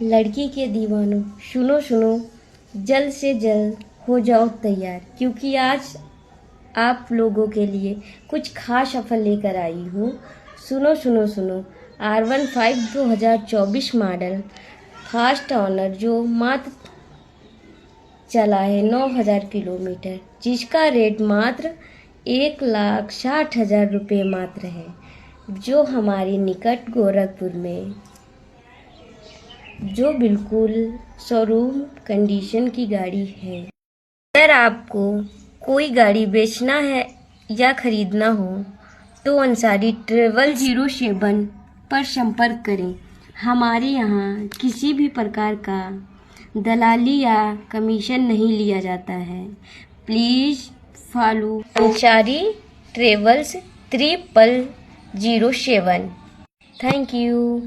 लड़की के दीवानों, सुनो सुनो, जल्द से जल्द हो जाओ तैयार, क्योंकि आज आप लोगों के लिए कुछ खास ऑफर लेकर आई हूँ। सुनो सुनो सुनो, R15 2024 मॉडल फास्ट ओनर जो मात्र चला है 9,000 किलोमीटर, जिसका रेट मात्र 1,60,000 रुपये मात्र है, जो हमारे निकट गोरखपुर में, जो बिल्कुल शोरूम कंडीशन की गाड़ी है। अगर आपको कोई गाड़ी बेचना है या खरीदना हो तो अंसारी ट्रेवल 07 पर संपर्क करें। हमारे यहाँ किसी भी प्रकार का दलाली या कमीशन नहीं लिया जाता है। Please follow Ansari travels 0007। Thank you.